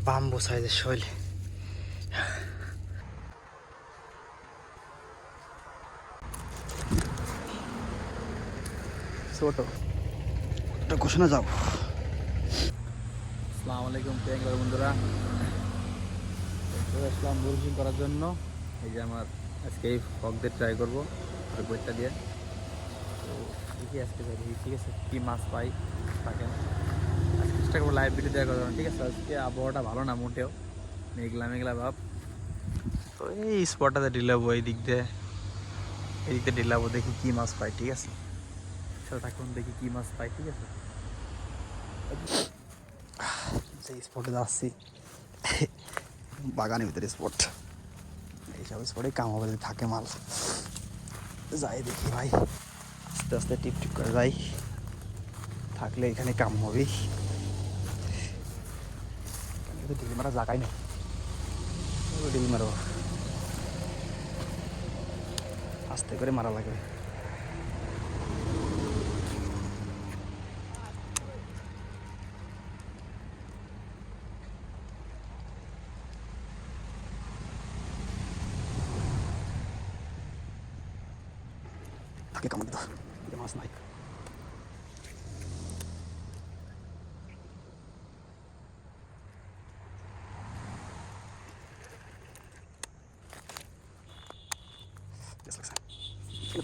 Bamboo সাইজের শৈল। ছোট ওটা ঘোষণা যাও। আসসালামু আলাইকুম প্রিয় বন্ধুরা, আসলাম বুলফিং করার জন্য। এই যে আমার আজকে এই ফক দিয়ে ট্রাই করবো বইটা দিয়ে। তো দেখি আজকে দেখি ঠিক আছে কী মাছ পাই থাকেন। আজকে চেষ্টা করবো লাইভ ভিডিও দেওয়া করার। ঠিক আছে, আজকে আবহাওয়াটা ভালো না মোটেও, মেঘলা মেঘলা ভাব। তো এই স্পটটাতে ঢিলাবো, এই দিক দিয়ে ঢিলাবো, দেখি কী মাছ পাই। ঠিক আছে, সাথে থাকুন, দেখি কী মাছ পাই। ঠিক আছে, যে স্পটে যাচ্ছি বাগানের ভিতরে স্পট, এইসব স্পটে কাম হবে যদি থাকে মাল। যাই দেখি ভাই, আস্তে আস্তে টিপ টিপ করে যাই, থাকলে এখানে কাম হবেই। ঢিল মারা জায়গায় নেই, ঢিল মারো আস্তে করে মারা লাগবে। থাকলে কামড় দিত, মাছ নাই।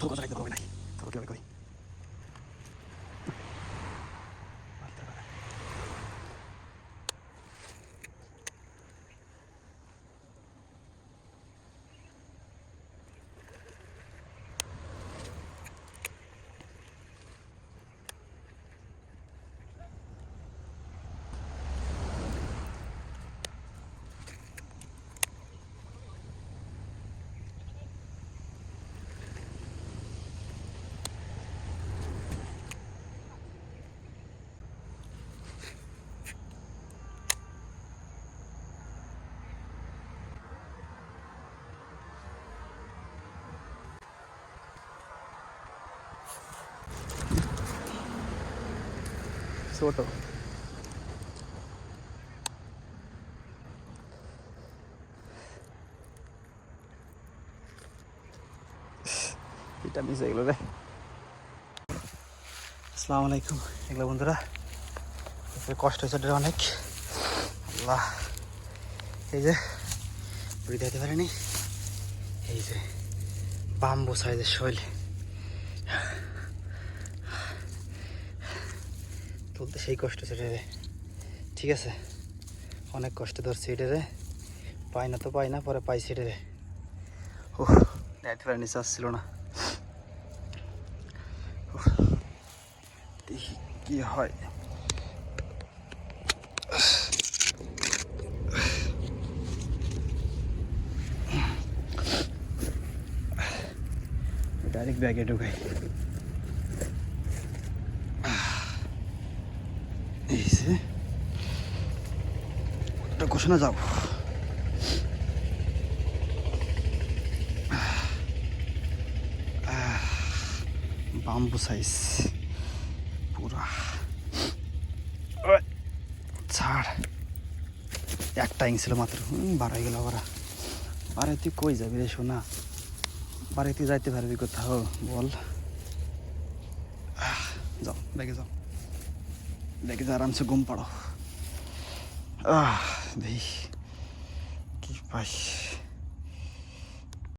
থোর কথা রাখতে হবে নাই, থোর কীভাবে করি। ছোট এটা মিশে গেল রে। আসসালামু আলাইকুম এগুলো বন্ধুরা, কষ্ট হয়েছে অনেক। আল্লাহ, এই যে বুড়ি দিতে পারেনি, এই যে বাম্বু সাইজের শৈল তুলতে সেই কষ্ট সেটা রে। ঠিক আছে, অনেক কষ্ট ধরছে এটা রে, পাই না তো পাই না, পরে পাইছি এটা রে। ও দেখতে পারিনি, চাচ্ছিল না। দেখি কি হয়। ডাইরেক্ট ব্যাগে ঢুকাই। এই যে ওটা ঘোষণা যাও। বাম্বু সাইজ পুরা, ছাড়। একটা ছিল মাত্র, বাড়াই গেল আবার। আরে তুই কই যাবি রে সোনা, বাড়িতে যাইতে পারবি কোথাও বল। যাও ব্যাগে যাও, ব্যাগে যা, আরামসে ঘুম পাড়ো। দেখি কি পাই।